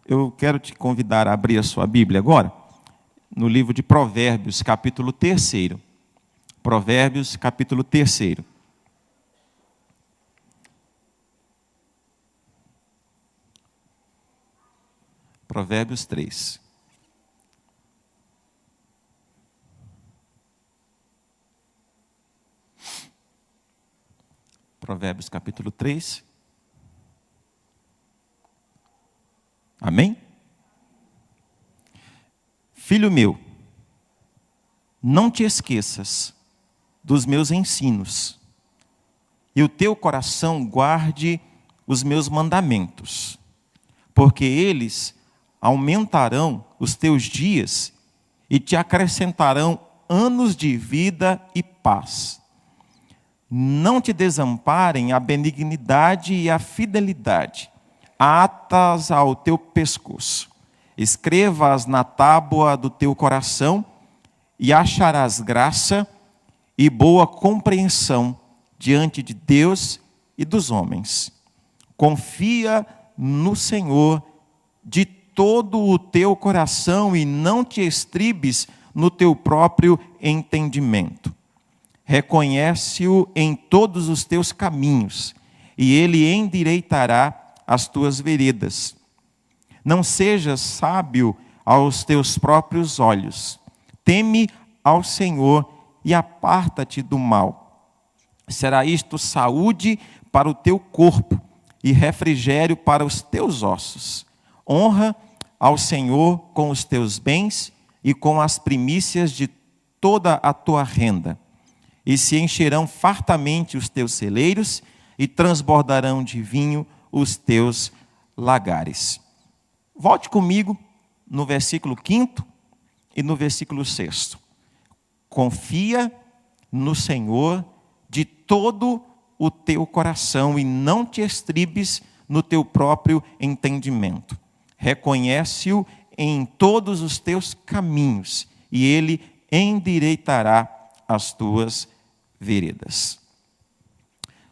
Eu quero te convidar a abrir a sua Bíblia agora, no livro de Provérbios, capítulo 3. Provérbios, capítulo 3. Provérbios 3. Provérbios, capítulo 3. Amém? Filho meu, não te esqueças dos meus ensinos, e o teu coração guarde os meus mandamentos, porque eles aumentarão os teus dias e te acrescentarão anos de vida e paz. Não te desamparem a benignidade e a fidelidade, atas ao teu pescoço. Escreva-as na tábua do teu coração, e acharás graça e boa compreensão diante de Deus e dos homens. Confia no Senhor de todo o teu coração e não te estribes no teu próprio entendimento. Reconhece-o em todos os teus caminhos, e ele endireitará as tuas veredas. Não sejas sábio aos teus próprios olhos. Teme ao Senhor e aparta-te do mal. Será isto saúde para o teu corpo e refrigério para os teus ossos. Honra ao Senhor com os teus bens e com as primícias de toda a tua renda. E se encherão fartamente os teus celeiros e transbordarão de vinho os teus lagares. Volte comigo no versículo 5º e no versículo 6º. Confia no Senhor de todo o teu coração e não te estribes no teu próprio entendimento. Reconhece-o em todos os teus caminhos e ele endireitará as tuas veredas.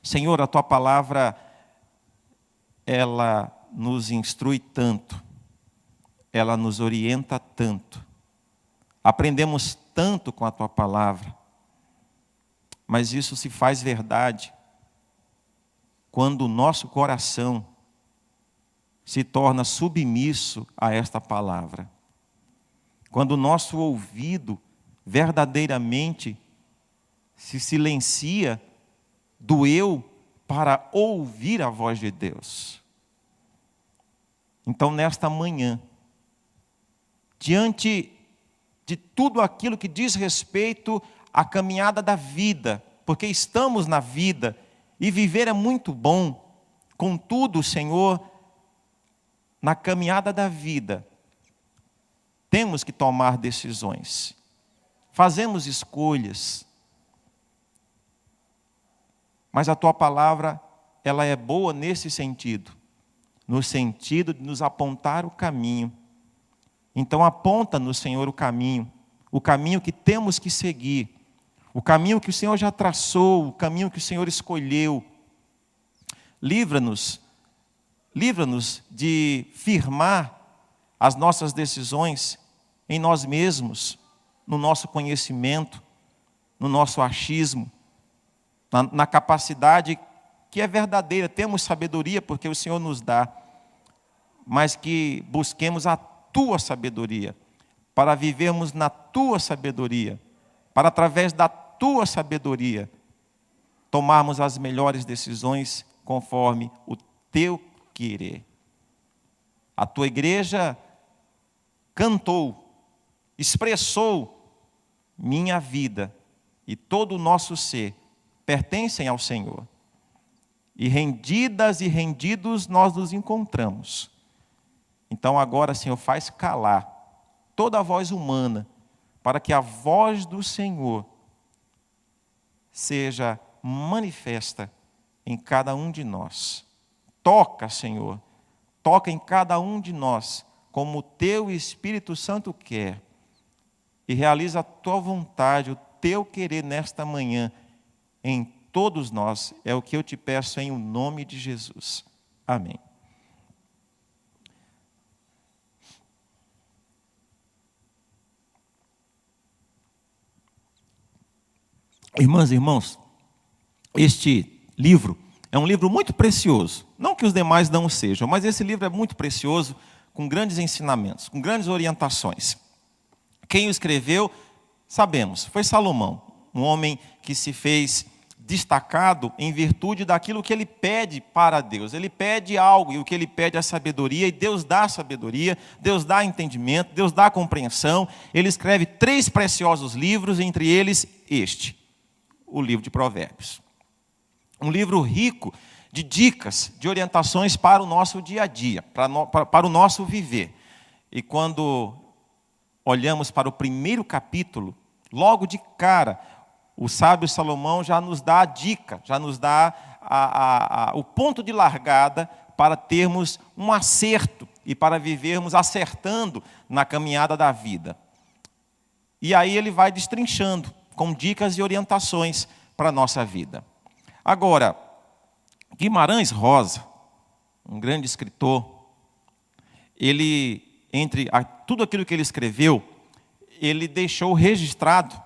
Senhor, a tua palavra, ela nos instrui tanto, ela nos orienta tanto, aprendemos tanto com a tua palavra, mas isso se faz verdade quando o nosso coração se torna submisso a esta palavra, quando o nosso ouvido verdadeiramente se silencia do eu para ouvir a voz de Deus. Então, nesta manhã, diante de tudo aquilo que diz respeito à caminhada da vida, porque estamos na vida e viver é muito bom, contudo, Senhor, na caminhada da vida, temos que tomar decisões, fazemos escolhas, mas a tua palavra, ela é boa nesse sentido, no sentido de nos apontar o caminho. Então aponta-nos, Senhor, o caminho que temos que seguir, o caminho que o Senhor já traçou, o caminho que o Senhor escolheu. Livra-nos de firmar as nossas decisões em nós mesmos, no nosso conhecimento, no nosso achismo, na capacidade que é verdadeira. Temos sabedoria porque o Senhor nos dá, mas que busquemos a tua sabedoria, para vivermos na tua sabedoria, para através da tua sabedoria, tomarmos as melhores decisões conforme o teu querer. A tua igreja cantou, expressou: minha vida e todo o nosso ser pertencem ao Senhor. E rendidas e rendidos nós nos encontramos. Então agora, Senhor, faz calar toda a voz humana, para que a voz do Senhor seja manifesta em cada um de nós. Toca, Senhor, toca em cada um de nós, como o teu Espírito Santo quer, e realiza a tua vontade, o teu querer nesta manhã, em todos nós. É o que eu te peço em o nome de Jesus. Amém. Irmãs e irmãos, este livro é um livro muito precioso. Não que os demais não o sejam, mas esse livro é muito precioso, com grandes ensinamentos, com grandes orientações. Quem o escreveu, sabemos, foi Salomão, um homem que se fez destacado em virtude daquilo que ele pede para Deus. Ele pede algo, e o que ele pede é sabedoria, e Deus dá sabedoria, Deus dá entendimento, Deus dá compreensão. Ele escreve 3 preciosos livros, entre eles este, o livro de Provérbios. Um livro rico de dicas, de orientações para o nosso dia a dia, para o nosso viver. E quando olhamos para o primeiro capítulo, logo de cara, o sábio Salomão já nos dá a dica, já nos dá o ponto de largada para termos um acerto e para vivermos acertando na caminhada da vida. E aí ele vai destrinchando com dicas e orientações para a nossa vida. Agora, Guimarães Rosa, um grande escritor, ele, entre tudo aquilo que ele escreveu, ele deixou registrado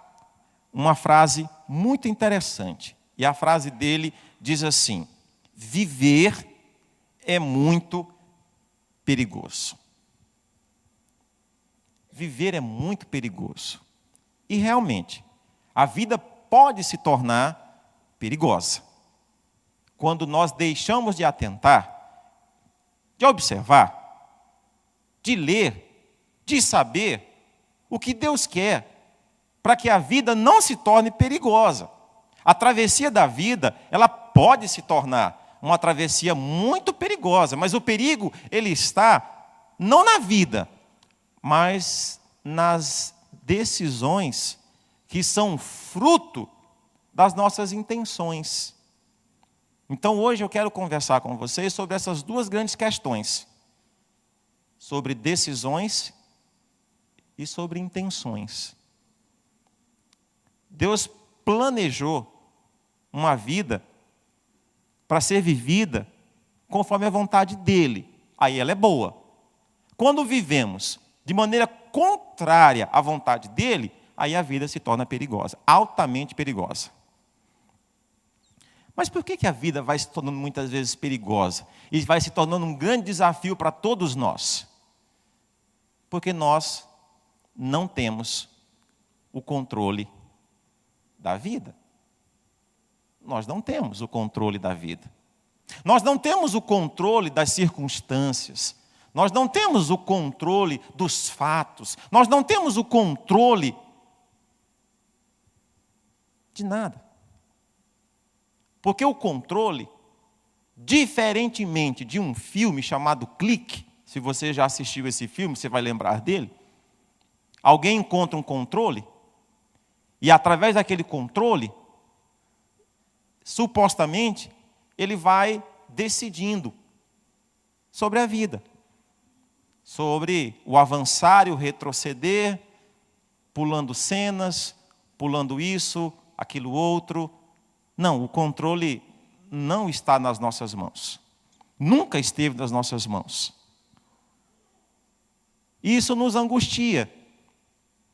uma frase muito interessante. E a frase dele diz assim: viver é muito perigoso. Viver é muito perigoso. E realmente, a vida pode se tornar perigosa quando nós deixamos de atentar, de observar, de ler, de saber o que Deus quer, para que a vida não se torne perigosa. A travessia da vida, ela pode se tornar uma travessia muito perigosa, mas o perigo, ele está não na vida, mas nas decisões que são fruto das nossas intenções. Então hoje eu quero conversar com vocês sobre essas 2 grandes questões, sobre decisões e sobre intenções. Deus planejou uma vida para ser vivida conforme a vontade dEle. Aí ela é boa. Quando vivemos de maneira contrária à vontade dEle, aí a vida se torna perigosa, altamente perigosa. Mas por que a vida vai se tornando muitas vezes perigosa? E vai se tornando um grande desafio para todos nós? Porque nós não temos o controle da vida. Nós não temos o controle da vida. Nós não temos o controle das circunstâncias. Nós não temos o controle dos fatos. Nós não temos o controle de nada. Porque o controle, diferentemente de um filme chamado Clique, se você já assistiu esse filme, você vai lembrar dele. Alguém encontra um controle e através daquele controle, supostamente, ele vai decidindo sobre a vida, sobre o avançar e o retroceder, pulando cenas, pulando isso, aquilo outro. Não, o controle não está nas nossas mãos. Nunca esteve nas nossas mãos. E isso nos angustia.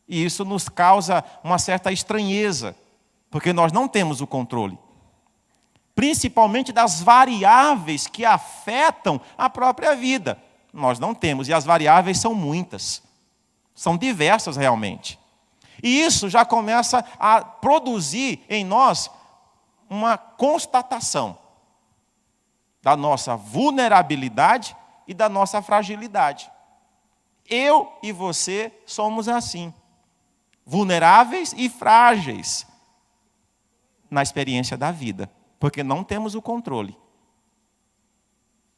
E isso nos causa uma certa estranheza, porque nós não temos o controle. Principalmente das variáveis que afetam a própria vida. Nós não temos, e as variáveis são muitas. São diversas realmente. E isso já começa a produzir em nós uma constatação da nossa vulnerabilidade e da nossa fragilidade. Eu e você somos assim, vulneráveis e frágeis na experiência da vida, porque não temos o controle.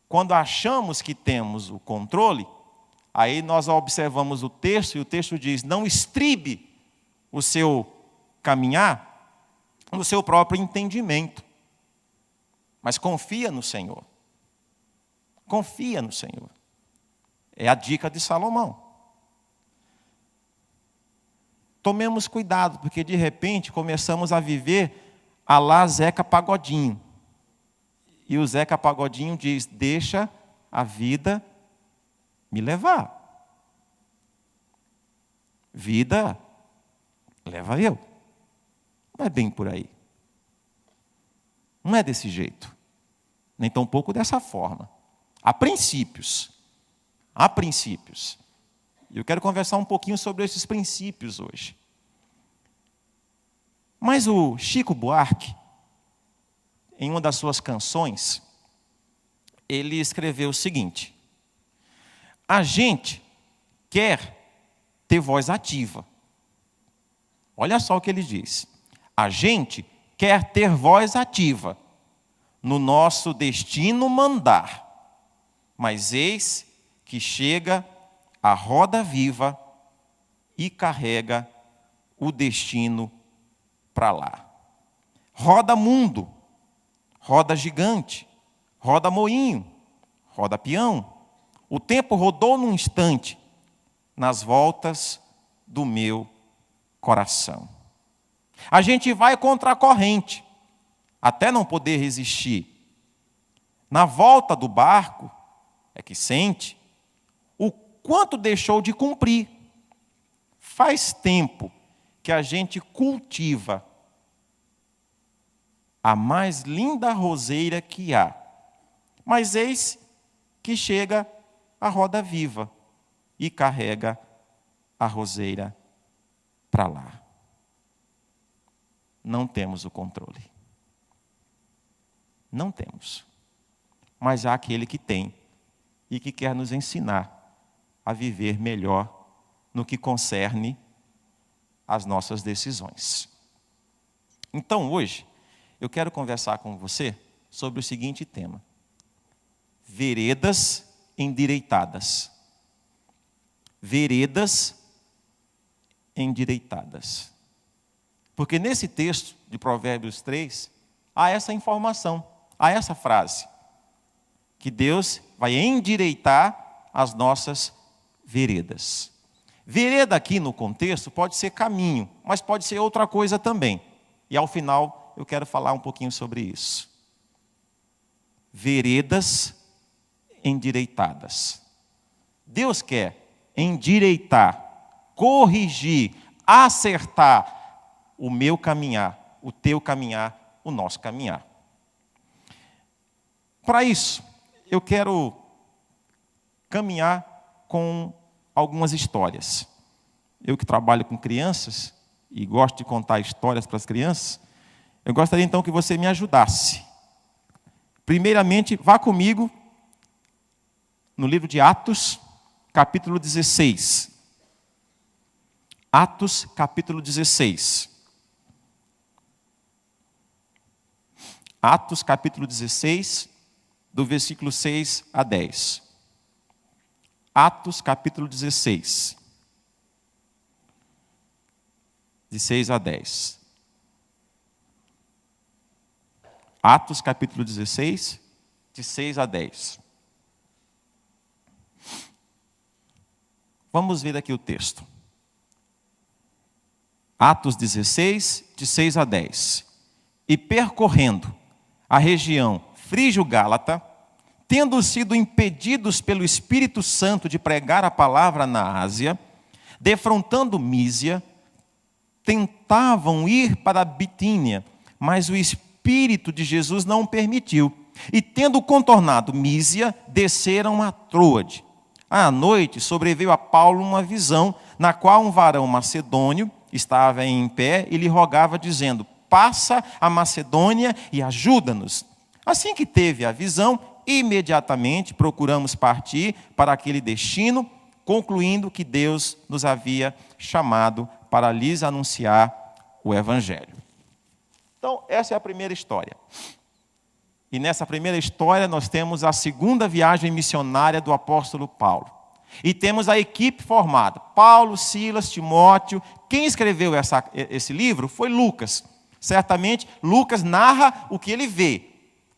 Quando achamos que temos o controle, aí nós observamos o texto, e o texto diz: não estribe o seu caminhar no seu próprio entendimento, mas confia no Senhor. Confia no Senhor. É a dica de Salomão. Tomemos cuidado, porque de repente começamos a viver à la Zeca Pagodinho. E o Zeca Pagodinho diz: deixa a vida me levar. Vida leva eu. Não é bem por aí. Não é desse jeito. Nem tampouco dessa forma. Há princípios. Há princípios. E eu quero conversar um pouquinho sobre esses princípios hoje. Mas o Chico Buarque, em uma das suas canções, ele escreveu o seguinte: a gente quer ter voz ativa. Olha só o que ele diz. A gente quer ter voz ativa no nosso destino mandar, mas eis que chega a roda viva e carrega o destino para lá. Roda mundo, roda gigante, roda moinho, roda peão. O tempo rodou num instante nas voltas do meu coração. A gente vai contra a corrente, até não poder resistir. Na volta do barco, é que sente o quanto deixou de cumprir. Faz tempo que a gente cultiva a mais linda roseira que há. Mas eis que chega a roda viva e carrega a roseira para lá. Não temos o controle. Não temos. Mas há aquele que tem e que quer nos ensinar a viver melhor no que concerne as nossas decisões. Então, hoje, eu quero conversar com você sobre o seguinte tema: veredas endireitadas. Veredas endireitadas. Porque nesse texto de Provérbios 3, há essa informação, há essa frase, que Deus vai endireitar as nossas veredas. Vereda aqui no contexto pode ser caminho, mas pode ser outra coisa também. E ao final eu quero falar um pouquinho sobre isso. Veredas endireitadas. Deus quer endireitar, corrigir, acertar o meu caminhar, o teu caminhar, o nosso caminhar. Para isso, eu quero caminhar com algumas histórias. Eu que trabalho com crianças e gosto de contar histórias para as crianças, eu gostaria então que você me ajudasse. Primeiramente, vá comigo no livro de Atos, capítulo 16. Atos, capítulo 16. Atos, capítulo 16, do versículo 6 a 10. Atos, capítulo 16, de 6 a 10. Atos, capítulo 16, de 6 a 10. Vamos ver aqui o texto. Atos 16, de 6 a 10. E percorrendo a região frígio-gálata, tendo sido impedidos pelo Espírito Santo de pregar a palavra na Ásia, defrontando Mísia, tentavam ir para a Bitínia, mas o Espírito de Jesus não permitiu. E tendo contornado Mísia, desceram a Troade. À noite sobreveio a Paulo uma visão, na qual um varão macedônio estava em pé e lhe rogava, dizendo: passa a Macedônia e ajuda-nos. Assim que teve a visão, imediatamente procuramos partir para aquele destino, concluindo que Deus nos havia chamado para lhes anunciar o Evangelho. Então, essa é a primeira história. E nessa primeira história nós temos a segunda viagem missionária do apóstolo Paulo. E temos a equipe formada: Paulo, Silas, Timóteo. Quem escreveu esse livro foi Lucas. Certamente, Lucas narra o que ele vê,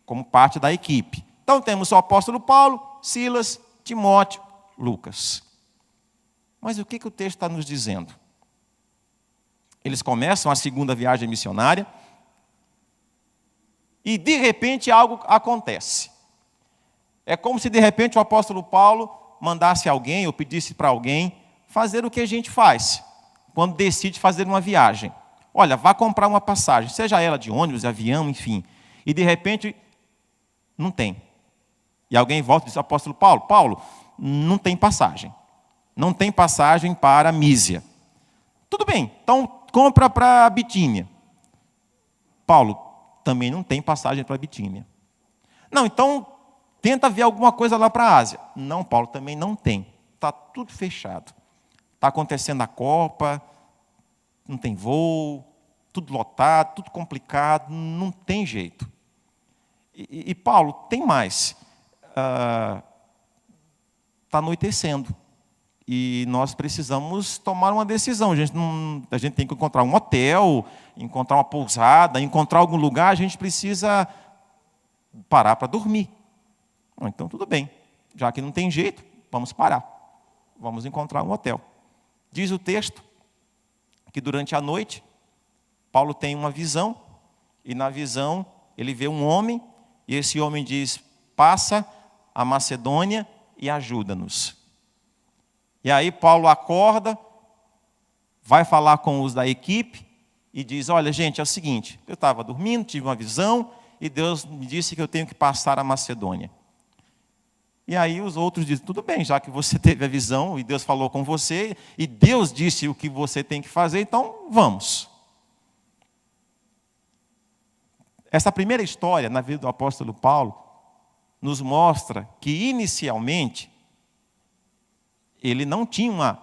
como parte da equipe. Então, temos o apóstolo Paulo, Silas, Timóteo, Lucas. Mas o que o texto está nos dizendo? Eles começam a segunda viagem missionária e, de repente, algo acontece. É como se, de repente, o apóstolo Paulo mandasse alguém ou pedisse para alguém fazer o que a gente faz quando decide fazer uma viagem. Olha, vá comprar uma passagem, seja ela de ônibus, de avião, enfim. E de repente, não tem. E alguém volta e diz, apóstolo Paulo, Paulo, não tem passagem. Não tem passagem para Mísia. Tudo bem, então compra para Bitínia. Paulo, também não tem passagem para Bitínia. Não, então tenta ver alguma coisa lá para a Ásia. Não, Paulo, também não tem. Está tudo fechado. Está acontecendo a Copa, não tem voo, tudo lotado, tudo complicado, não tem jeito. E Paulo, tem mais. Está anoitecendo. E nós precisamos tomar uma decisão. A gente tem que encontrar um hotel, encontrar uma pousada, encontrar algum lugar, a gente precisa parar para dormir. Então, tudo bem. Já que não tem jeito, vamos parar. Vamos encontrar um hotel. Diz o texto que durante a noite, Paulo tem uma visão, e na visão ele vê um homem, e esse homem diz, passa a Macedônia e ajuda-nos. E aí Paulo acorda, vai falar com os da equipe e diz, olha gente, é o seguinte, eu estava dormindo, tive uma visão e Deus me disse que eu tenho que passar a Macedônia. E aí os outros dizem, tudo bem, já que você teve a visão e Deus falou com você e Deus disse o que você tem que fazer, então vamos. Essa primeira história na vida do apóstolo Paulo nos mostra que inicialmente ele não tinha uma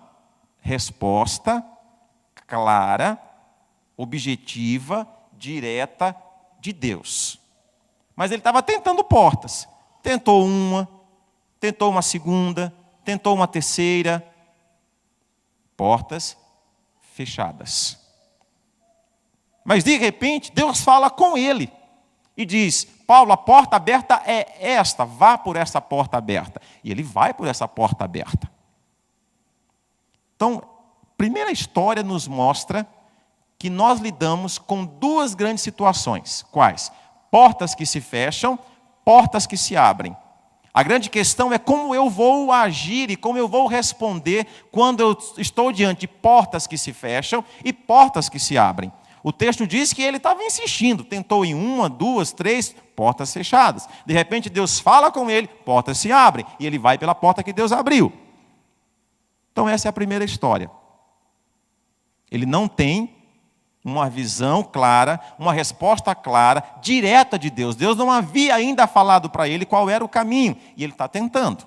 resposta clara, objetiva, direta de Deus. Mas ele estava tentando portas. Tentou uma segunda, tentou uma terceira. Portas fechadas. Mas de repente, Deus fala com ele e diz, Paulo, a porta aberta é esta, vá por essa porta aberta. E ele vai por essa porta aberta. Então, a primeira história nos mostra que nós lidamos com duas grandes situações. Quais? Portas que se fecham, portas que se abrem. A grande questão é como eu vou agir e como eu vou responder quando eu estou diante de portas que se fecham e portas que se abrem. O texto diz que ele estava insistindo, tentou em uma, duas, três, portas fechadas. De repente Deus fala com ele, portas se abrem, e ele vai pela porta que Deus abriu. Então essa é a primeira história. Ele não tem uma visão clara, uma resposta clara, direta de Deus. Deus não havia ainda falado para ele qual era o caminho, e ele está tentando.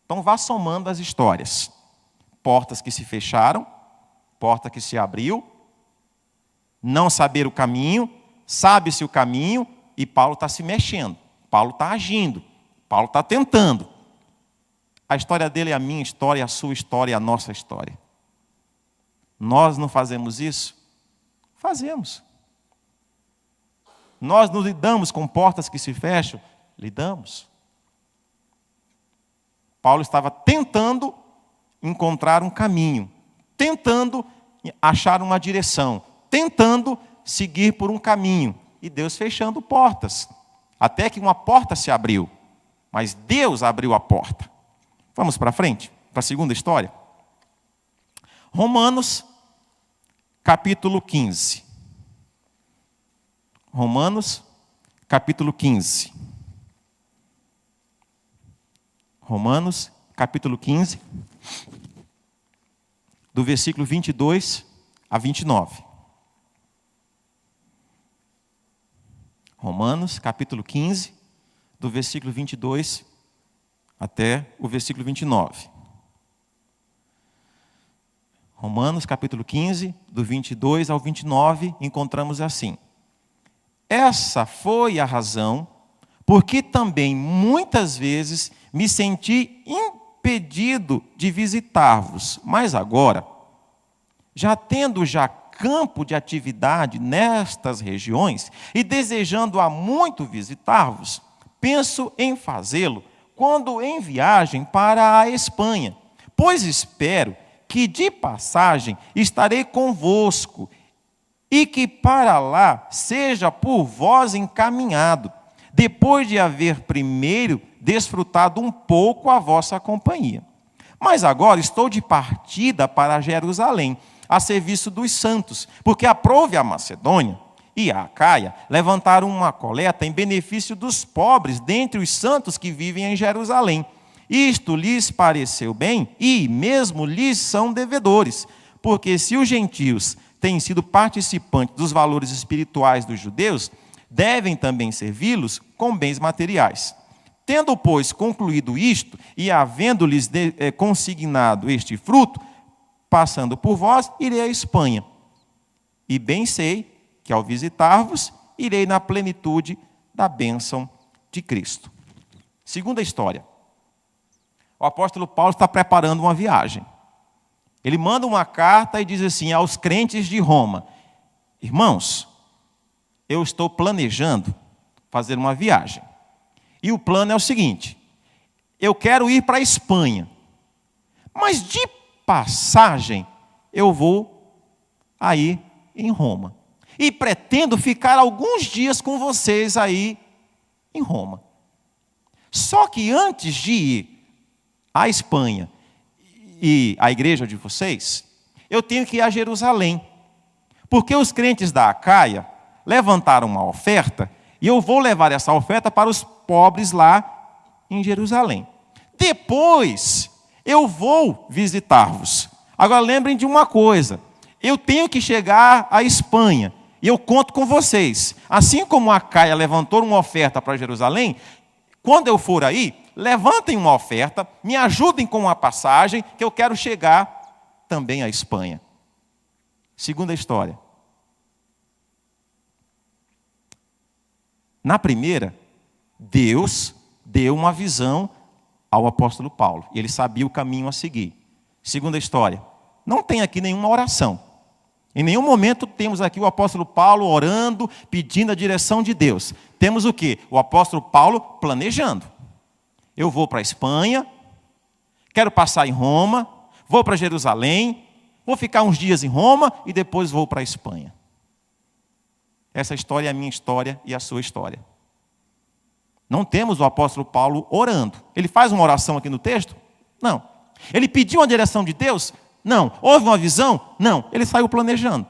Então vá somando as histórias. Portas que se fecharam, porta que se abriu, não saber o caminho, sabe-se o caminho, e Paulo está se mexendo, Paulo está agindo, Paulo está tentando. A história dele é a minha história, a sua história, a nossa história. Nós não fazemos isso? Fazemos. Nós nos lidamos com portas que se fecham? Lidamos. Paulo estava tentando encontrar um caminho, tentando achar uma direção, tentando seguir por um caminho, e Deus fechando portas, até que uma porta se abriu, mas Deus abriu a porta. Vamos para frente, para a segunda história. Romanos, capítulo 15. Romanos, capítulo 15. Romanos, capítulo 15, do versículo 22 a 29. Romanos, capítulo 15, do versículo 22 até o versículo 29. Romanos, capítulo 15, do 22 ao 29, encontramos assim. Essa foi a razão porque também muitas vezes me senti impedido de visitar-vos, mas agora, já tendo campo de atividade nestas regiões e desejando há muito visitar-vos, penso em fazê-lo quando em viagem para a Espanha, pois espero que de passagem estarei convosco e que para lá seja por vós encaminhado, depois de haver primeiro desfrutado um pouco a vossa companhia. Mas agora estou de partida para Jerusalém, a serviço dos santos, porque aprove a Macedônia e a Acaia levantaram uma coleta em benefício dos pobres dentre os santos que vivem em Jerusalém. Isto lhes pareceu bem e mesmo lhes são devedores, porque se os gentios têm sido participantes dos valores espirituais dos judeus, devem também servi-los com bens materiais. Tendo, pois, concluído isto, e havendo-lhes consignado este fruto, passando por vós, irei à Espanha. E bem sei que, ao visitar-vos, irei na plenitude da bênção de Cristo. Segunda história. O apóstolo Paulo está preparando uma viagem. Ele manda uma carta e diz assim, aos crentes de Roma: irmãos, eu estou planejando fazer uma viagem. E o plano é o seguinte: eu quero ir para a Espanha, mas de passagem eu vou aí em Roma. E pretendo ficar alguns dias com vocês aí em Roma. Só que antes de ir à Espanha e à igreja de vocês, eu tenho que ir a Jerusalém. Porque os crentes da Acaia levantaram uma oferta e eu vou levar essa oferta para os pobres lá em Jerusalém. Depois, eu vou visitar-vos. Agora, lembrem de uma coisa. Eu tenho que chegar à Espanha e eu conto com vocês. Assim como a Acaia levantou uma oferta para Jerusalém, quando eu for aí, levantem uma oferta, me ajudem com uma passagem, que eu quero chegar também à Espanha. Segunda história. Na primeira, Deus deu uma visão ao apóstolo Paulo. E ele sabia o caminho a seguir. Segunda história. Não tem aqui nenhuma oração. Em nenhum momento temos aqui o apóstolo Paulo orando, pedindo a direção de Deus. Temos o quê? O apóstolo Paulo planejando. Eu vou para a Espanha, quero passar em Roma, vou para Jerusalém, vou ficar uns dias em Roma e depois vou para a Espanha. Essa história é a minha história e a sua história. Não temos o apóstolo Paulo orando. Ele faz uma oração aqui no texto? Não. Ele pediu uma direção de Deus? Não. Houve uma visão? Não. Ele saiu planejando.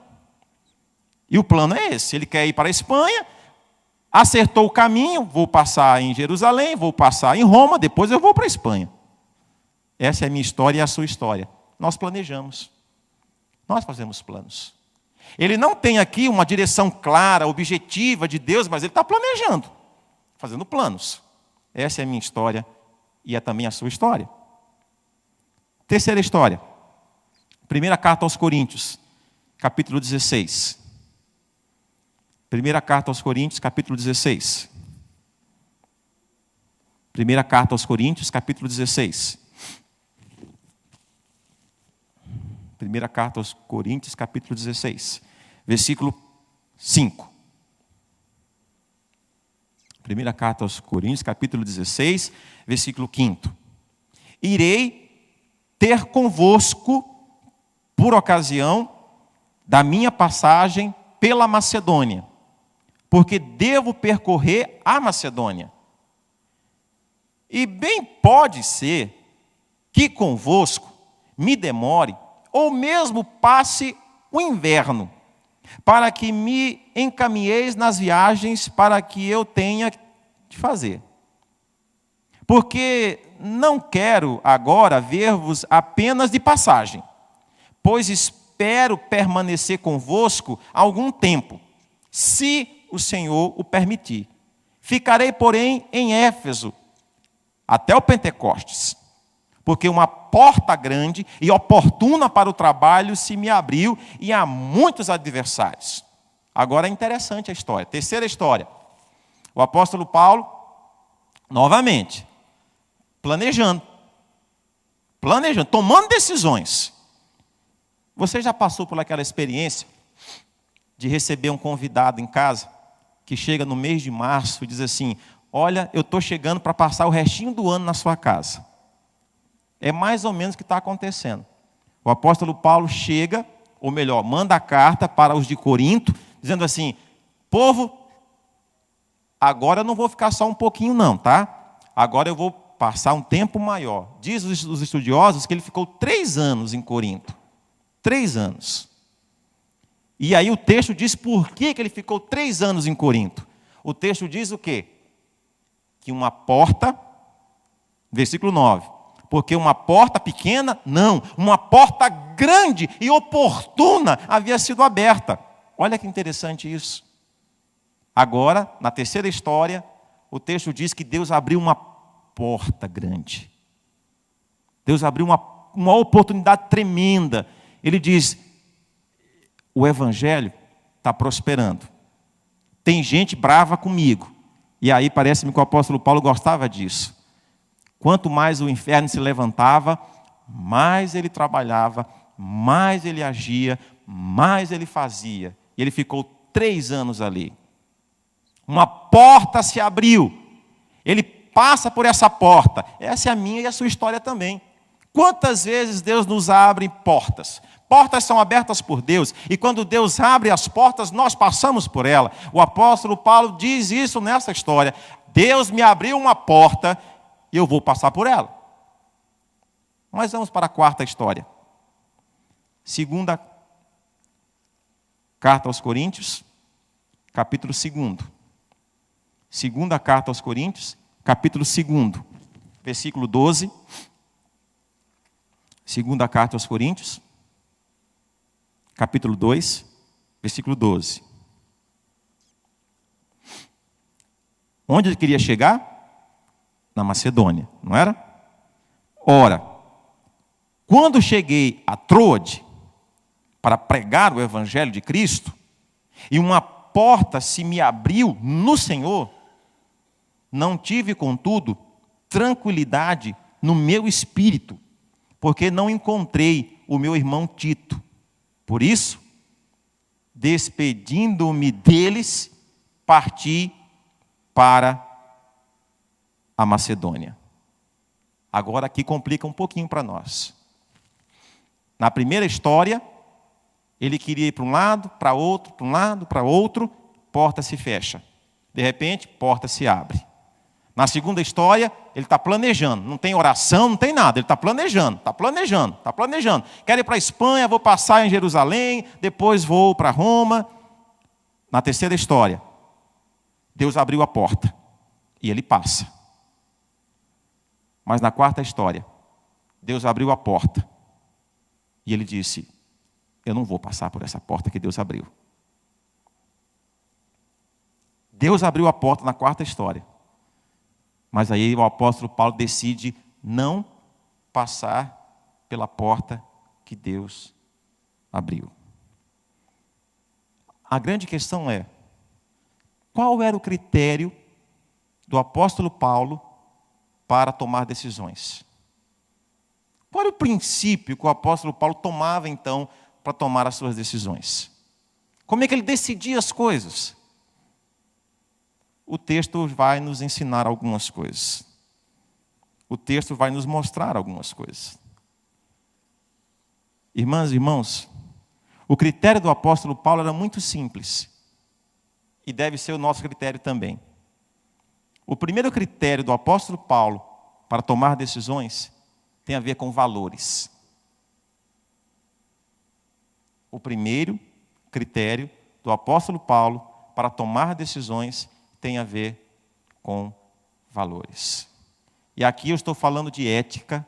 E o plano é esse. Ele quer ir para a Espanha, acertou o caminho, vou passar em Jerusalém, vou passar em Roma, depois eu vou para a Espanha. Essa é a minha história e a sua história. Nós planejamos. Nós fazemos planos. Ele não tem aqui uma direção clara, objetiva de Deus, mas ele está planejando, fazendo planos. Essa é a minha história e é também a sua história. Terceira história. Primeira carta aos Coríntios, capítulo 16. Primeira carta aos Coríntios, capítulo 16. Primeira carta aos Coríntios, capítulo 16. Primeira carta aos Coríntios, capítulo 16, versículo 5. Primeira carta aos Coríntios, capítulo 16, versículo 5. Irei ter convosco por ocasião da minha passagem pela Macedônia, porque devo percorrer a Macedônia. E bem pode ser que convosco me demore, ou mesmo passe o inverno, para que me encaminheis nas viagens para que eu tenha de fazer. Porque não quero agora ver-vos apenas de passagem, pois espero permanecer convosco algum tempo, se o Senhor o permitir. Ficarei, porém, em Éfeso, até o Pentecostes, porque uma porta grande e oportuna para o trabalho se me abriu e há muitos adversários. Agora é interessante a história. Terceira história. O apóstolo Paulo, novamente, planejando, tomando decisões. Você já passou por aquela experiência de receber um convidado em casa, que chega no mês de março e diz assim: olha, eu estou chegando para passar o restinho do ano na sua casa. É mais ou menos o que está acontecendo. O apóstolo Paulo chega, ou melhor, manda a carta para os de Corinto, dizendo assim: povo, agora eu não vou ficar só um pouquinho não, tá? Agora eu vou passar um tempo maior. Diz os estudiosos que ele ficou 3 anos em Corinto. 3 anos. E aí o texto diz por que ele ficou 3 anos em Corinto. O texto diz o quê? Que uma porta, versículo 9, porque uma porta pequena, não, uma porta grande e oportuna havia sido aberta. Olha que interessante isso. Agora, na terceira história, o texto diz que Deus abriu uma porta grande. Deus abriu uma oportunidade tremenda. Ele diz, o evangelho está prosperando. Tem gente brava comigo. E aí parece-me que o apóstolo Paulo gostava disso. Quanto mais o inferno se levantava, mais ele trabalhava, mais ele agia, mais ele fazia. E ele ficou 3 anos ali. Uma porta se abriu. Ele passa por essa porta. Essa é a minha e a sua história também. Quantas vezes Deus nos abre portas? Portas são abertas por Deus, e quando Deus abre as portas, nós passamos por ela. O apóstolo Paulo diz isso nessa história. Deus me abriu uma porta, e eu vou passar por ela. Mas vamos para a quarta história. Segunda carta aos Coríntios, capítulo 2. Segunda carta aos Coríntios, capítulo 2, versículo 12. Segunda carta aos Coríntios, capítulo 2, versículo 12. Onde ele queria chegar? Na Macedônia, não era? Ora, quando cheguei a Troade para pregar o evangelho de Cristo, e uma porta se me abriu no Senhor, não tive, contudo, tranquilidade no meu espírito, porque não encontrei o meu irmão Tito. Por isso, despedindo-me deles, parti para a Macedônia. Agora aqui complica um pouquinho para nós. Na primeira história, ele queria ir para um lado, para outro, para um lado, para outro, porta se fecha. De repente, porta se abre. Na segunda história, ele está planejando. Não tem oração, não tem nada. Ele está planejando, está planejando, está planejando. Quero ir para a Espanha, vou passar em Jerusalém, depois vou para Roma. Na terceira história, Deus abriu a porta e ele passa. Mas na quarta história, Deus abriu a porta e ele disse, eu não vou passar por essa porta que Deus abriu. Deus abriu a porta na quarta história. Mas aí o apóstolo Paulo decide não passar pela porta que Deus abriu. A grande questão é, qual era o critério do apóstolo Paulo para tomar decisões? Qual era o princípio que o apóstolo Paulo tomava então para tomar as suas decisões? Como é que ele decidia as coisas? O texto vai nos ensinar algumas coisas. O texto vai nos mostrar algumas coisas. Irmãs e irmãos, o critério do apóstolo Paulo era muito simples. E deve ser o nosso critério também. O primeiro critério do apóstolo Paulo para tomar decisões tem a ver com valores. O primeiro critério do apóstolo Paulo para tomar decisões tem a ver com valores. E aqui eu estou falando de ética,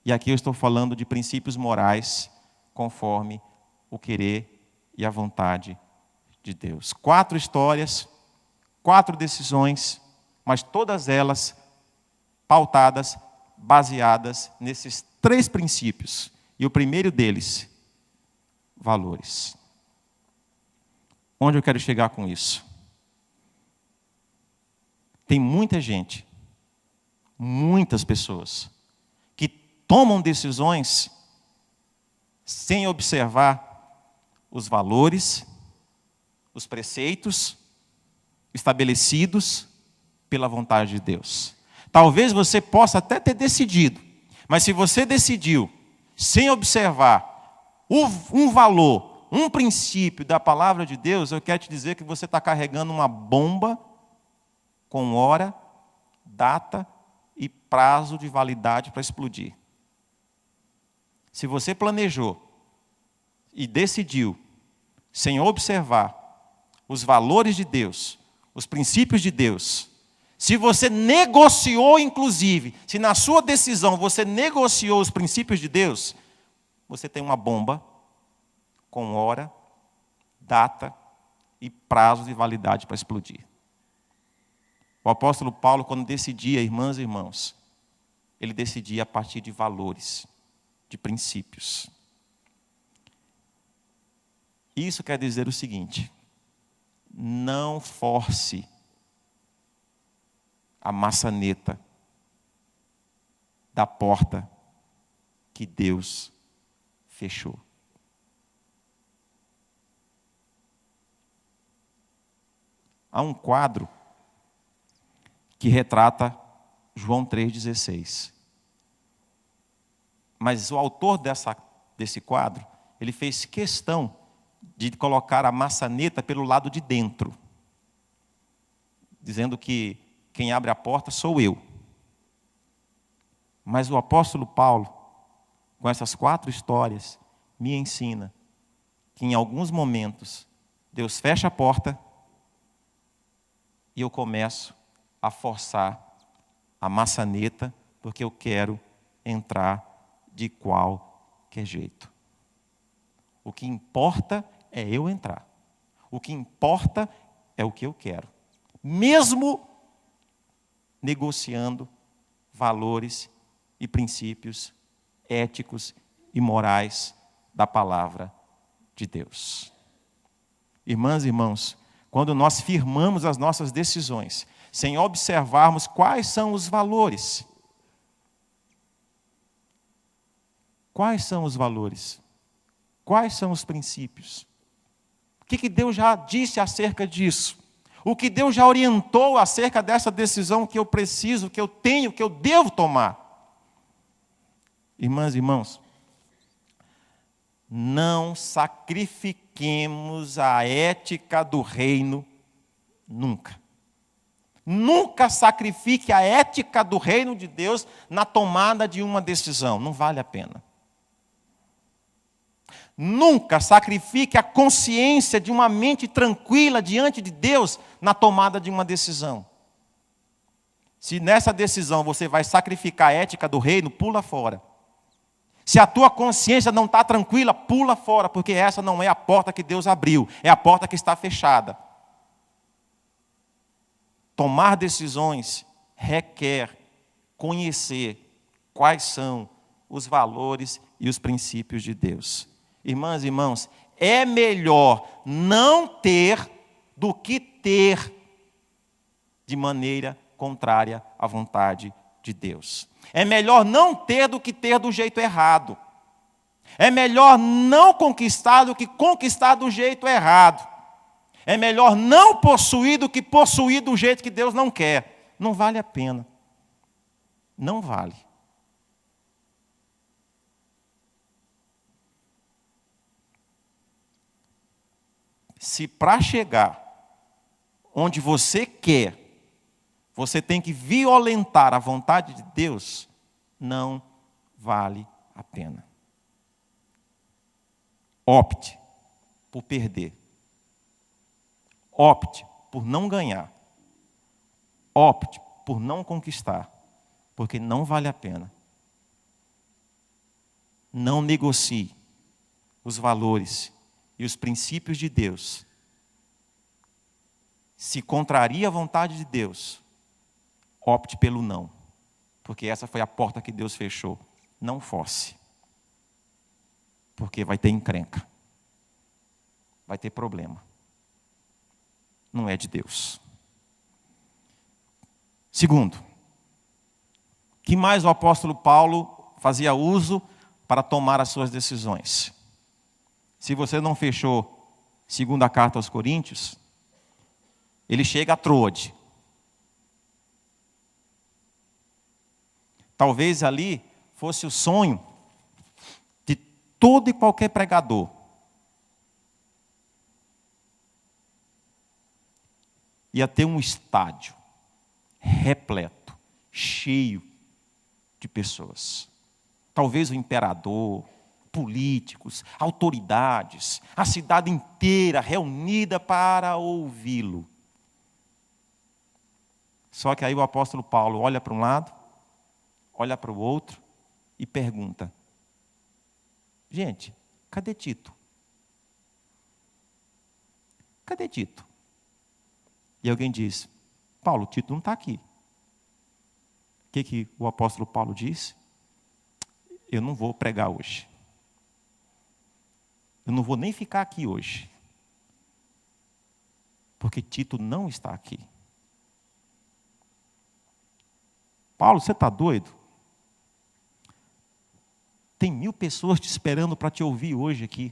e aqui eu estou falando de princípios morais, conforme o querer e a vontade de Deus. 4 histórias, 4 decisões, mas todas elas pautadas, baseadas nesses 3 princípios. E o primeiro deles, valores. Onde eu quero chegar com isso? Tem muita gente, muitas pessoas, que tomam decisões sem observar os valores, os preceitos estabelecidos pela vontade de Deus. Talvez você possa até ter decidido, mas se você decidiu sem observar um valor, um princípio da palavra de Deus, eu quero te dizer que você está carregando uma bomba com hora, data e prazo de validade para explodir. Se você planejou e decidiu sem observar os valores de Deus, os princípios de Deus, se você negociou, inclusive, se na sua decisão você negociou os princípios de Deus, você tem uma bomba com hora, data e prazo de validade para explodir. O apóstolo Paulo, quando decidia, irmãs e irmãos, ele decidia a partir de valores, de princípios. Isso quer dizer o seguinte: não force a maçaneta da porta que Deus fechou. Há um quadro que retrata João 3,16. Mas o autor desse quadro, ele fez questão de colocar a maçaneta pelo lado de dentro, dizendo que quem abre a porta sou eu. Mas o apóstolo Paulo, com essas 4 histórias, me ensina que em alguns momentos Deus fecha a porta e eu começo a forçar a maçaneta porque eu quero entrar de qualquer jeito. O que importa é eu entrar. O que importa é o que eu quero. Mesmo negociando valores e princípios éticos e morais da palavra de Deus. Irmãs e irmãos, quando nós firmamos as nossas decisões, sem observarmos quais são os valores. Quais são os valores? Quais são os princípios? O que Deus já disse acerca disso? O que Deus já orientou acerca dessa decisão que eu preciso, que eu tenho, que eu devo tomar? Irmãs e irmãos, não sacrifiquemos a ética do reino nunca. Nunca sacrifique a ética do reino de Deus na tomada de uma decisão. Não vale a pena. Nunca sacrifique a consciência de uma mente tranquila diante de Deus na tomada de uma decisão. Se nessa decisão você vai sacrificar a ética do reino, pula fora. Se a tua consciência não está tranquila, pula fora, porque essa não é a porta que Deus abriu, é a porta que está fechada. Tomar decisões requer conhecer quais são os valores e os princípios de Deus. Irmãs e irmãos, é melhor não ter do que ter de maneira contrária à vontade de Deus. É melhor não ter do que ter do jeito errado. É melhor não conquistar do que conquistar do jeito errado. É melhor não possuir do que possuir do jeito que Deus não quer. Não vale a pena. Não vale. Se para chegar onde você quer, você tem que violentar a vontade de Deus, não vale a pena. Opte por perder. Opte por não ganhar. Opte por não conquistar, porque não vale a pena. Não negocie os valores e os princípios de Deus. Se contraria a vontade de Deus, opte pelo não, porque essa foi a porta que Deus fechou. Não force, porque vai ter encrenca, vai ter problema. Não é de Deus. Segundo, que mais o apóstolo Paulo fazia uso para tomar as suas decisões? Se você não fechou segunda carta aos Coríntios, ele chega a Troade. Talvez ali fosse o sonho de todo e qualquer pregador. Ia ter um estádio repleto, cheio de pessoas. Talvez o imperador, políticos, autoridades, a cidade inteira reunida para ouvi-lo. Só que aí o apóstolo Paulo olha para um lado, olha para o outro e pergunta: gente, cadê Tito? Cadê Tito? E alguém diz: Paulo, Tito não está aqui. O que o apóstolo Paulo disse? Eu não vou pregar hoje. Eu não vou nem ficar aqui hoje. Porque Tito não está aqui. Paulo, você está doido? Tem 1000 pessoas te esperando para te ouvir hoje aqui.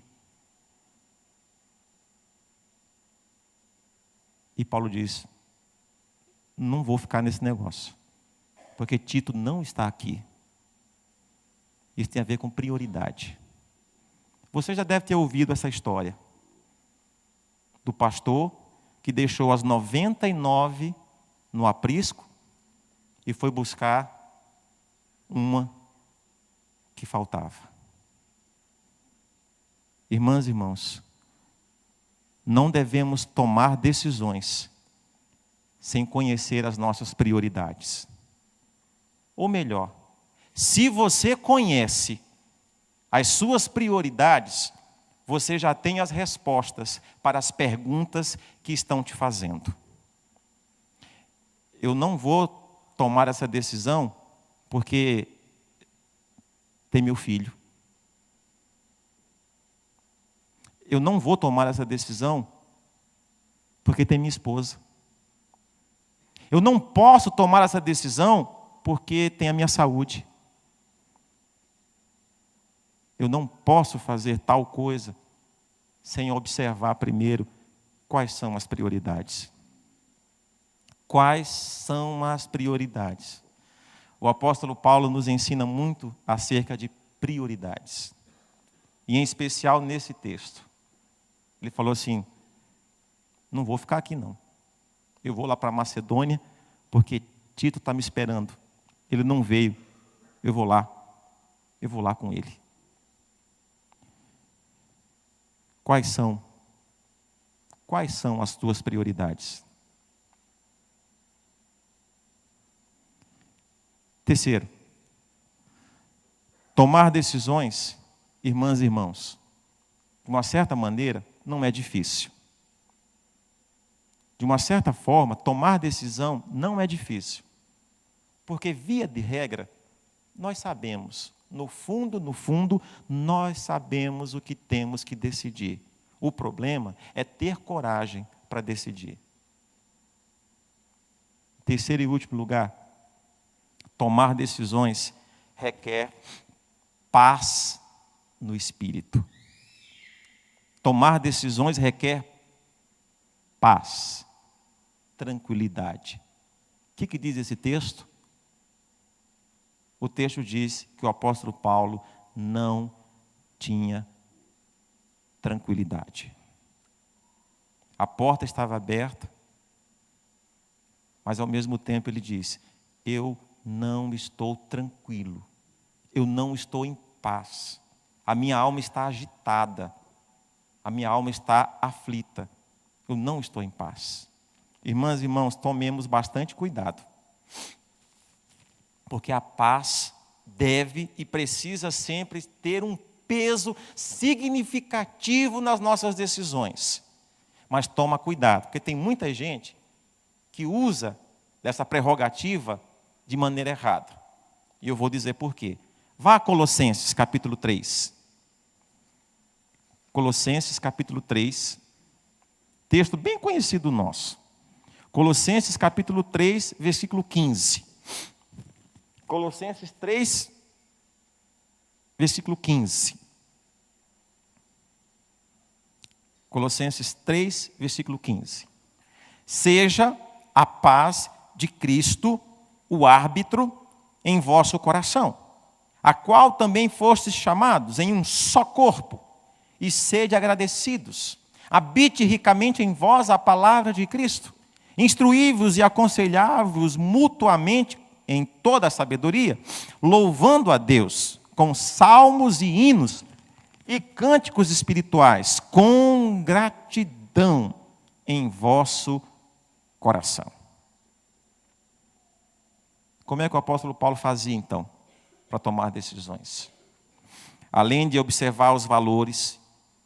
E Paulo diz: não vou ficar nesse negócio. Porque Tito não está aqui. Isso tem a ver com prioridade. Você já deve ter ouvido essa história do pastor que deixou as 99 no aprisco e foi buscar uma que faltava. Irmãs e irmãos, não devemos tomar decisões sem conhecer as nossas prioridades. Ou melhor, se você conhece as suas prioridades, você já tem as respostas para as perguntas que estão te fazendo. Eu não vou tomar essa decisão porque tem meu filho. Eu não vou tomar essa decisão porque tem minha esposa. Eu não posso tomar essa decisão porque tem a minha saúde. Eu não posso fazer tal coisa sem observar primeiro quais são as prioridades. Quais são as prioridades? O apóstolo Paulo nos ensina muito acerca de prioridades. E em especial nesse texto. Ele falou assim: não vou ficar aqui não. Eu vou lá para Macedônia, porque Tito está me esperando. Ele não veio. Eu vou lá com ele. Quais são as tuas prioridades? Terceiro, tomar decisões, irmãs e irmãos, de uma certa maneira, não é difícil. De uma certa forma, tomar decisão não é difícil. Porque, via de regra, nós sabemos, no fundo, nós sabemos o que temos que decidir. O problema é ter coragem para decidir. Terceiro e último lugar, tomar decisões requer paz no espírito. Tomar decisões requer paz, tranquilidade. O que diz esse texto? O texto diz que o apóstolo Paulo não tinha tranquilidade. A porta estava aberta, mas ao mesmo tempo ele diz: eu não estou tranquilo, eu não estou em paz, a minha alma está agitada, a minha alma está aflita, eu não estou em paz. Irmãs e irmãos, tomemos bastante cuidado, porque a paz deve e precisa sempre ter um peso significativo nas nossas decisões. Mas toma cuidado, porque tem muita gente que usa dessa prerrogativa de maneira errada. E eu vou dizer por quê. Vá a Colossenses, capítulo 3. Colossenses, capítulo 3. Texto bem conhecido nosso. Colossenses, capítulo 3, versículo 15. Colossenses 3, versículo 15. Colossenses 3, versículo 15. Seja a paz de Cristo o árbitro em vosso coração, a qual também fostes chamados em um só corpo, e sede agradecidos. Habite ricamente em vós a palavra de Cristo. Instruí-vos e aconselhai-vos mutuamente em toda a sabedoria, louvando a Deus com salmos e hinos e cânticos espirituais com gratidão em vosso coração. Como é que o apóstolo Paulo fazia, então, para tomar decisões? Além de observar os valores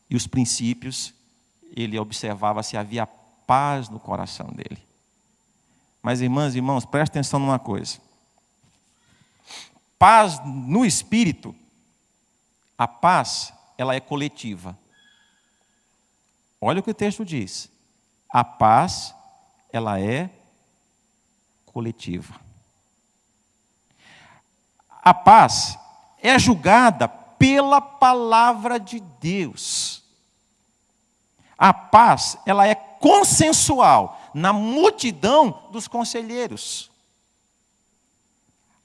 e os princípios, ele observava se havia paz no coração dele. Mas, irmãs e irmãos, prestem atenção numa coisa. Paz no espírito, a paz, ela é coletiva. Olha o que o texto diz. A paz, ela é coletiva. A paz é julgada pela palavra de Deus. A paz, ela é consensual na multidão dos conselheiros.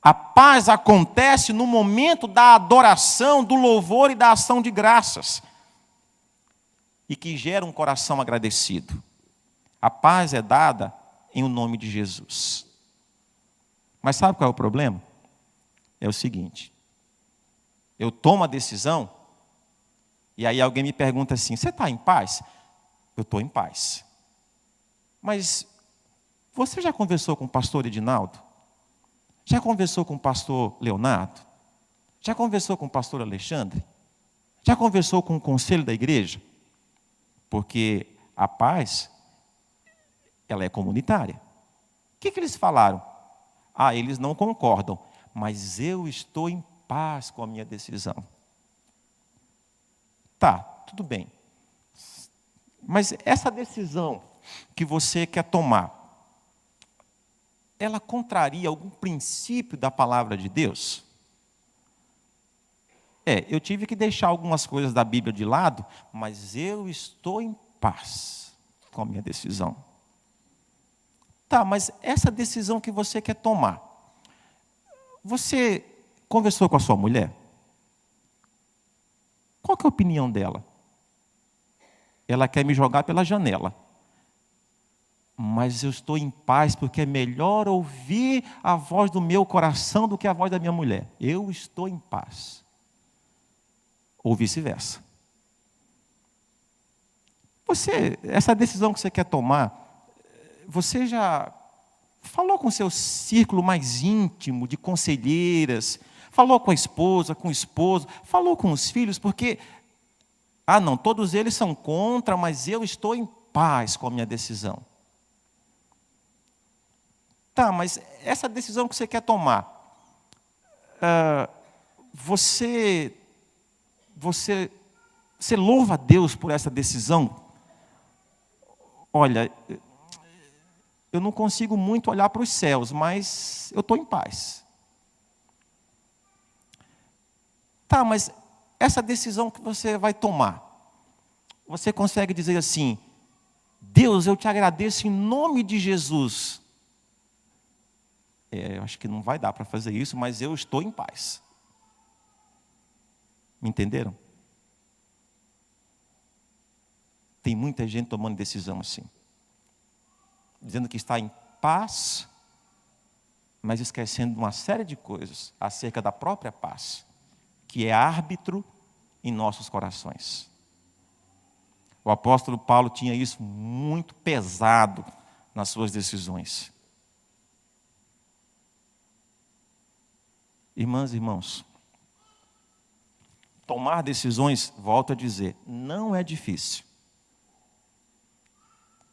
A paz acontece no momento da adoração, do louvor e da ação de graças, e que gera um coração agradecido. A paz é dada em o nome de Jesus. Mas sabe qual é o problema? É o seguinte: eu tomo a decisão, e aí alguém me pergunta assim: você está em paz? Eu estou em paz. Mas você já conversou com o pastor Edinaldo? Já conversou com o pastor Leonardo? Já conversou com o pastor Alexandre? Já conversou com o conselho da igreja? Porque a paz, ela é comunitária. O que eles falaram? Eles não concordam, mas eu estou em paz com a minha decisão. Tá, tudo bem. Mas essa decisão que você quer tomar, ela contraria algum princípio da palavra de Deus? Eu tive que deixar algumas coisas da Bíblia de lado, mas eu estou em paz com a minha decisão. Tá, mas essa decisão que você quer tomar, você conversou com a sua mulher? Qual que é a opinião dela? Ela quer me jogar pela janela. Mas eu estou em paz, porque é melhor ouvir a voz do meu coração do que a voz da minha mulher. Eu estou em paz. Ou vice-versa. Essa decisão que você quer tomar, você já falou com o seu círculo mais íntimo de conselheiras, falou com a esposa, com o esposo, falou com os filhos, porque, não, todos eles são contra, mas eu estou em paz com a minha decisão. Tá, mas essa decisão que você quer tomar, você louva a Deus por essa decisão? Olha, eu não consigo muito olhar para os céus, mas eu estou em paz. Tá, mas essa decisão que você vai tomar, você consegue dizer assim: Deus, eu te agradeço em nome de Jesus. Eu acho que não vai dar para fazer isso, mas eu estou em paz. Me entenderam? Tem muita gente tomando decisão assim, dizendo que está em paz, mas esquecendo de uma série de coisas acerca da própria paz, que é árbitro em nossos corações. O apóstolo Paulo tinha isso muito pesado nas suas decisões. Irmãs e irmãos, tomar decisões, volto a dizer, não é difícil.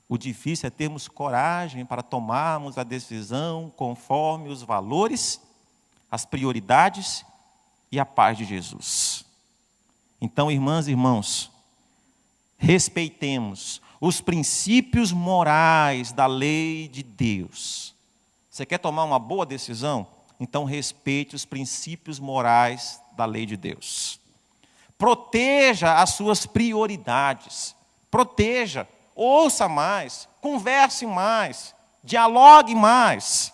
O difícil é termos coragem para tomarmos a decisão conforme os valores, as prioridades e a paz de Jesus. Então, irmãs e irmãos, respeitemos os princípios morais da lei de Deus. Você quer tomar uma boa decisão? Então respeite os princípios morais da lei de Deus. Proteja as suas prioridades. Proteja, ouça mais, converse mais, dialogue mais.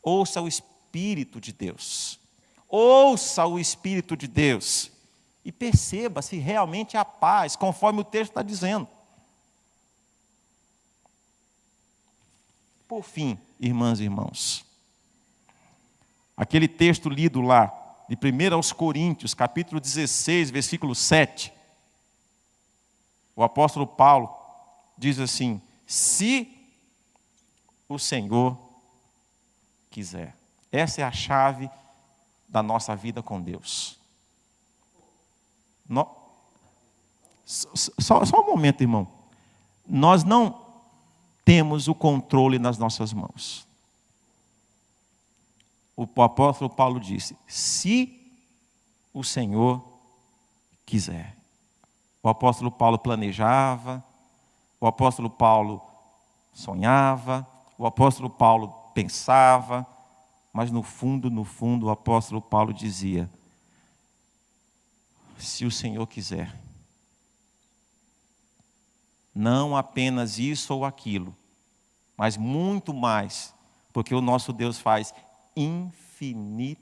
Ouça o Espírito de Deus. Ouça o Espírito de Deus. E perceba se realmente há paz, conforme o texto está dizendo. Por fim, irmãs e irmãos, aquele texto lido lá, de 1 aos Coríntios, capítulo 16, versículo 7, O apóstolo Paulo diz assim: se o Senhor quiser. Essa é a chave da nossa vida com Deus. Só um momento, irmão. Nós não temos o controle nas nossas mãos. O apóstolo Paulo disse: se o Senhor quiser. O apóstolo Paulo planejava, o apóstolo Paulo sonhava, o apóstolo Paulo pensava, mas no fundo, o apóstolo Paulo dizia: se o Senhor quiser. Não apenas isso ou aquilo, mas muito mais, porque o nosso Deus faz infinitamente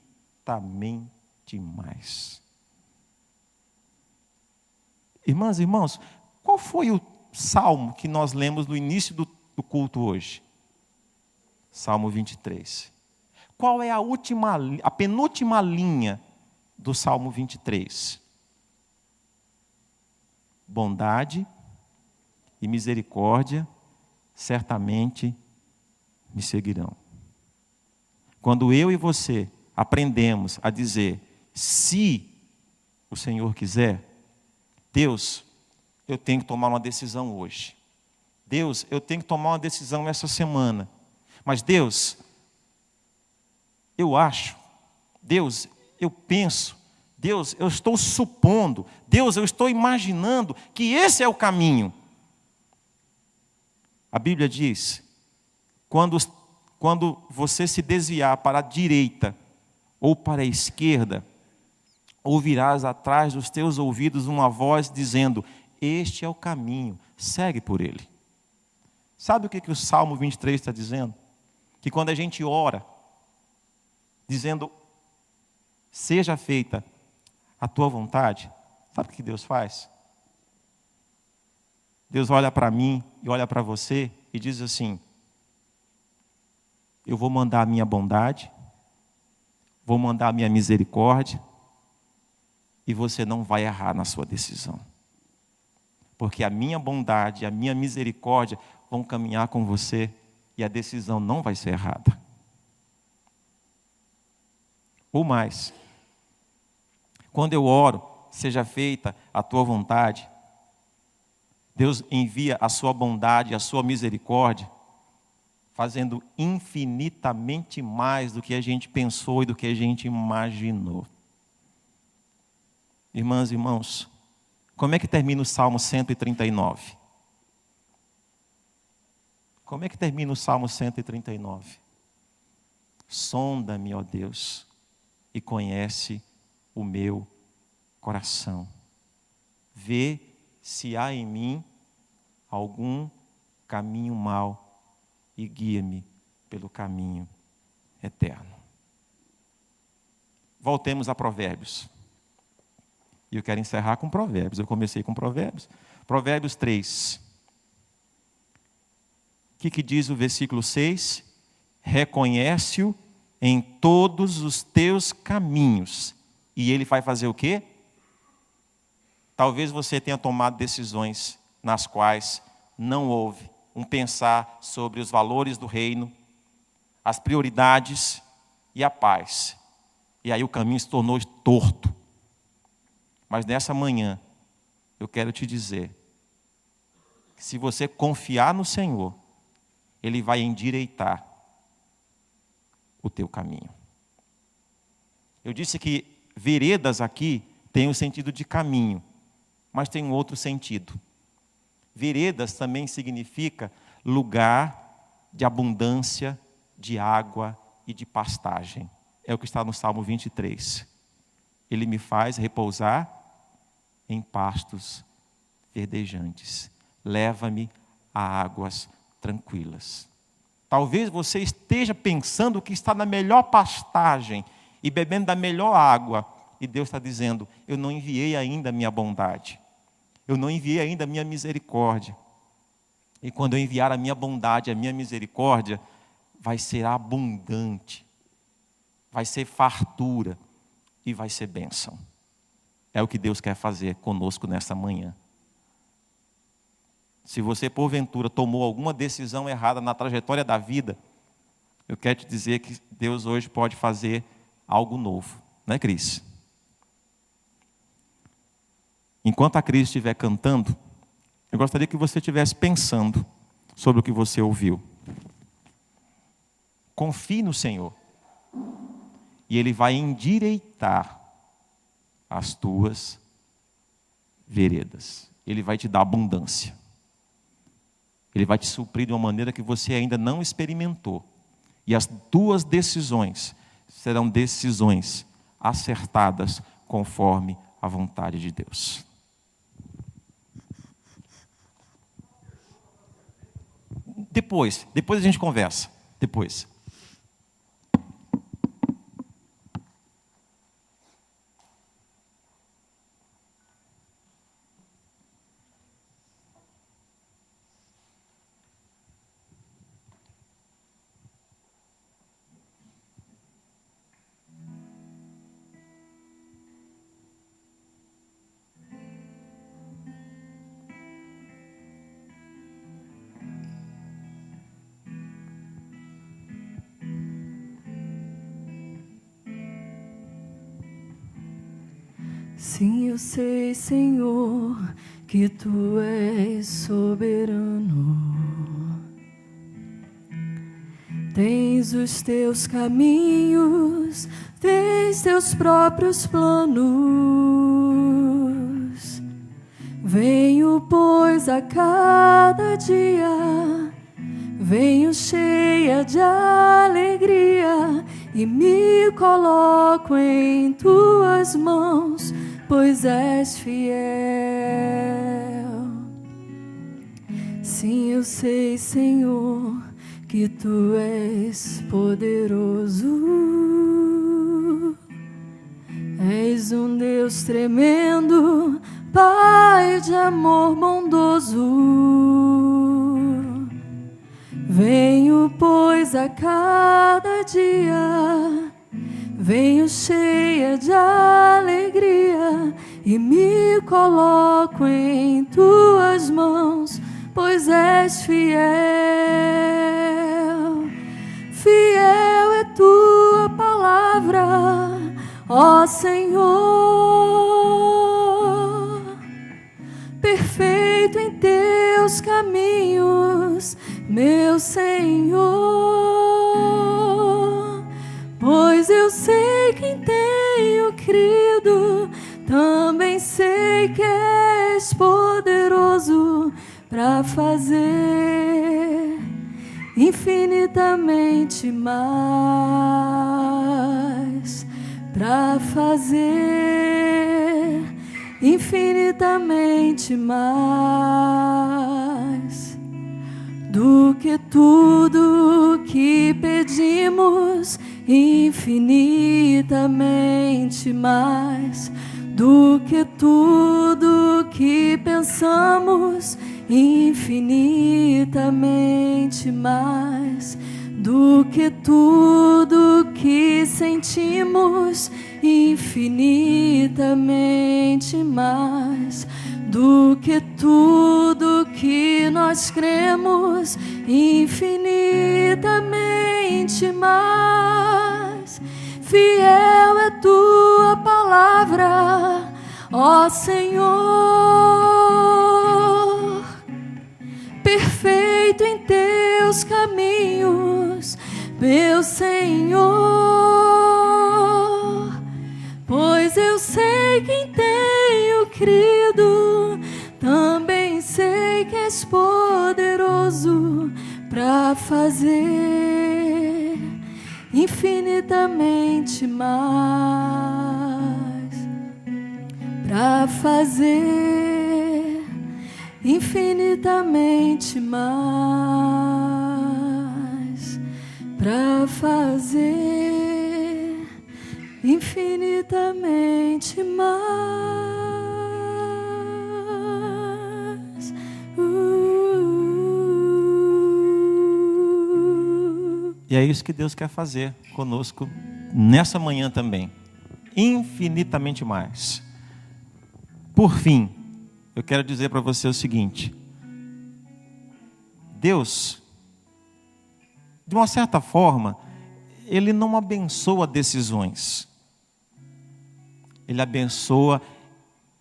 mais. Irmãs e irmãos, qual foi o salmo que nós lemos no início do culto hoje? Salmo 23. Qual é a penúltima linha do Salmo 23? Bondade e misericórdia certamente me seguirão. Quando eu e você aprendemos a dizer: se o Senhor quiser, Deus, eu tenho que tomar uma decisão hoje. Deus, eu tenho que tomar uma decisão essa semana. Mas Deus, eu acho. Deus, eu penso. Deus, eu estou supondo. Deus, eu estou imaginando que esse é o caminho. A Bíblia diz: quando você se desviar para a direita ou para a esquerda, ouvirás atrás dos teus ouvidos uma voz dizendo: este é o caminho, segue por ele. Sabe o que o Salmo 23 está dizendo? Que quando a gente ora, dizendo: seja feita a tua vontade, sabe o que Deus faz? Deus olha para mim e olha para você e diz assim: eu vou mandar a minha bondade, vou mandar a minha misericórdia, e você não vai errar na sua decisão. Porque a minha bondade e a minha misericórdia vão caminhar com você e a decisão não vai ser errada. Ou mais, quando eu oro, seja feita a tua vontade, Deus envia a sua bondade e a sua misericórdia, fazendo infinitamente mais do que a gente pensou e do que a gente imaginou. Irmãs e irmãos, como é que termina o Salmo 139? Como é que termina o Salmo 139? Sonda-me, ó Deus, e conhece o meu coração. Vê se há em mim algum caminho mau e guia-me pelo caminho eterno. Voltemos a Provérbios. E eu quero encerrar com Provérbios. Eu comecei com Provérbios. Provérbios 3. O que diz o versículo 6? Reconhece-o em todos os teus caminhos. E ele vai fazer o quê? Talvez você tenha tomado decisões nas quais não houve um pensar sobre os valores do reino, as prioridades e a paz. E aí o caminho se tornou torto. Mas nessa manhã, eu quero te dizer que se você confiar no Senhor, Ele vai endireitar o teu caminho. Eu disse que veredas aqui tem o sentido de caminho, mas tem um outro sentido. Veredas também significa lugar de abundância, de água e de pastagem. É o que está no Salmo 23. Ele me faz repousar em pastos verdejantes. Leva-me a águas tranquilas. Talvez você esteja pensando que está na melhor pastagem e bebendo da melhor água. E Deus está dizendo: eu não enviei ainda a minha bondade. Eu não enviei ainda a minha misericórdia. E quando eu enviar a minha bondade, a minha misericórdia, vai ser abundante. Vai ser fartura. E vai ser bênção. É o que Deus quer fazer conosco nessa manhã. Se você, porventura, tomou alguma decisão errada na trajetória da vida, eu quero te dizer que Deus hoje pode fazer algo novo. Não é, Cris? Enquanto a Cris estiver cantando, eu gostaria que você estivesse pensando sobre o que você ouviu. Confie no Senhor. E Ele vai endireitar as tuas veredas. Ele vai te dar abundância. Ele vai te suprir de uma maneira que você ainda não experimentou. E as tuas decisões serão decisões acertadas conforme a vontade de Deus. Depois a gente conversa. Depois. Sim, eu sei, Senhor, que Tu és soberano. Tens os Teus caminhos, tens Teus próprios planos. Venho, pois, a cada dia, venho cheia de alegria e me coloco em Tuas mãos, pois és fiel. Sim, eu sei, Senhor, que Tu és poderoso. És um Deus tremendo, Pai de amor bondoso. Venho, pois, a cada dia, venho cheia de alegria e me coloco em Tuas mãos, pois és fiel. Fiel é Tua palavra, ó Senhor. Perfeito em Teus caminhos, meu Senhor. Pois eu sei que em Tenho crido, também sei que és poderoso para fazer infinitamente mais, para fazer infinitamente mais do que tudo que pedimos, infinitamente mais do que tudo que pensamos, infinitamente mais do que tudo que sentimos, infinitamente mais do que tudo que nós cremos, infinitamente mais. Fiel é Tua palavra, ó Senhor. Perfeito em Teus caminhos, meu Senhor. Pois eu sei que em Tenho crido, também sei que és poderoso para fazer infinitamente mais, para fazer infinitamente mais, para fazer infinitamente mais. E é isso que Deus quer fazer conosco nessa manhã também. Infinitamente mais. Por fim, eu quero dizer para você o seguinte: Deus, de uma certa forma, Ele não abençoa decisões. Ele abençoa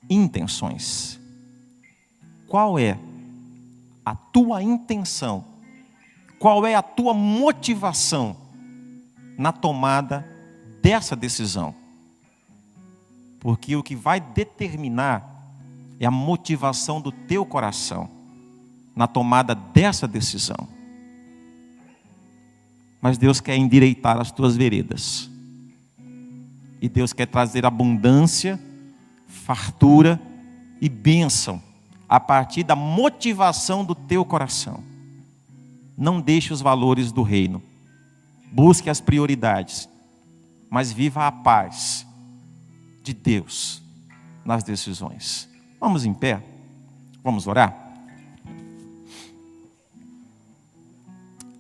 intenções. Qual é a tua intenção? Qual é a tua motivação na tomada dessa decisão? Porque o que vai determinar é a motivação do teu coração na tomada dessa decisão. Mas Deus quer endireitar as tuas veredas. E Deus quer trazer abundância, fartura e bênção a partir da motivação do teu coração. Não deixe os valores do reino. Busque as prioridades. Mas viva a paz de Deus nas decisões. Vamos em pé. Vamos orar.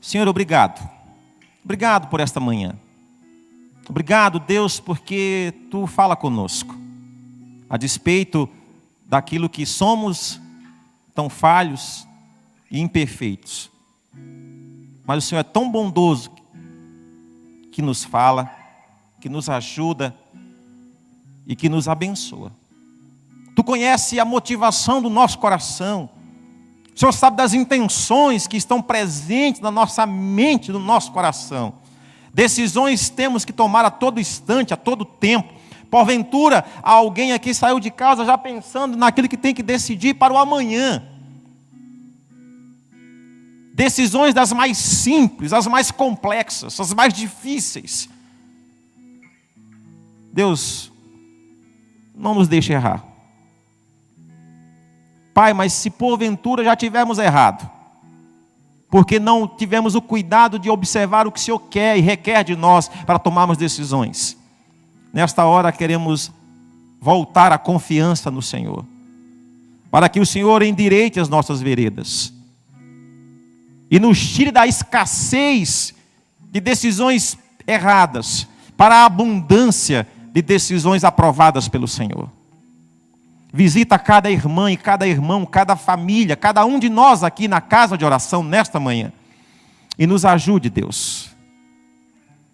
Senhor, obrigado. Obrigado por esta manhã. Obrigado, Deus, porque Tu fala conosco. A despeito daquilo que somos tão falhos e imperfeitos. Mas o Senhor é tão bondoso que nos fala, que nos ajuda e que nos abençoa. Tu conhece a motivação do nosso coração. O Senhor sabe das intenções que estão presentes na nossa mente, no nosso coração. Decisões temos que tomar a todo instante, a todo tempo. Porventura, alguém aqui saiu de casa já pensando naquilo que tem que decidir para o amanhã. Decisões das mais simples, as mais complexas, as mais difíceis. Deus, não nos deixe errar. Pai, mas se porventura já tivermos errado, porque não tivemos o cuidado de observar o que o Senhor quer e requer de nós para tomarmos decisões, nesta hora queremos voltar a confiança no Senhor, para que o Senhor endireite as nossas veredas e nos tire da escassez de decisões erradas para a abundância de decisões aprovadas pelo Senhor. Visita cada irmã e cada irmão, cada família, cada um de nós aqui na casa de oração nesta manhã. E nos ajude, Deus,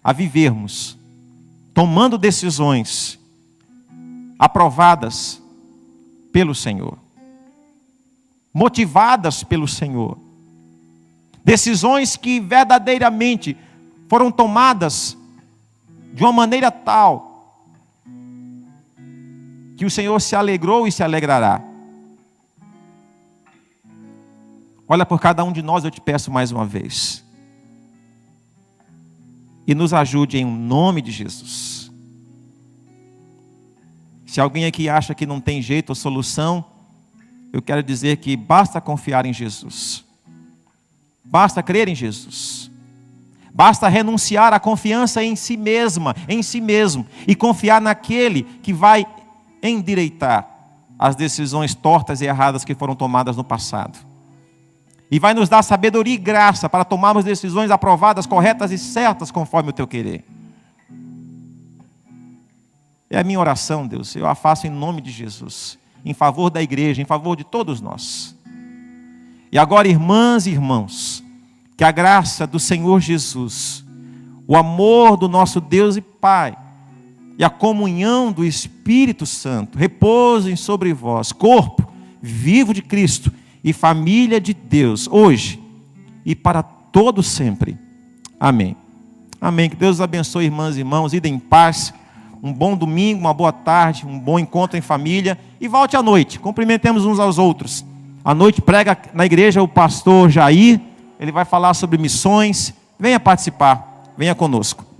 a vivermos tomando decisões aprovadas pelo Senhor, motivadas pelo Senhor. Decisões que verdadeiramente foram tomadas de uma maneira tal que o Senhor se alegrou e se alegrará. Olha por cada um de nós, eu te peço mais uma vez. E nos ajude em nome de Jesus. Se alguém aqui acha que não tem jeito ou solução, eu quero dizer que basta confiar em Jesus. Basta crer em Jesus. Basta renunciar à confiança em si mesma, em si mesmo, e confiar naquele que vai endireitar as decisões tortas e erradas que foram tomadas no passado. E vai nos dar sabedoria e graça para tomarmos decisões aprovadas, corretas e certas conforme o teu querer. É a minha oração, Deus, eu a faço em nome de Jesus, em favor da igreja, em favor de todos nós. E agora, irmãs e irmãos, que a graça do Senhor Jesus, o amor do nosso Deus e Pai, e a comunhão do Espírito Santo repousem sobre vós, corpo vivo de Cristo e família de Deus, hoje e para todo sempre. Amém. Amém. Que Deus abençoe, irmãs e irmãos, idem em paz. Um bom domingo, uma boa tarde, um bom encontro em família. E volte à noite, cumprimentemos uns aos outros. À noite prega na igreja o pastor Jair, ele vai falar sobre missões. Venha participar, venha conosco.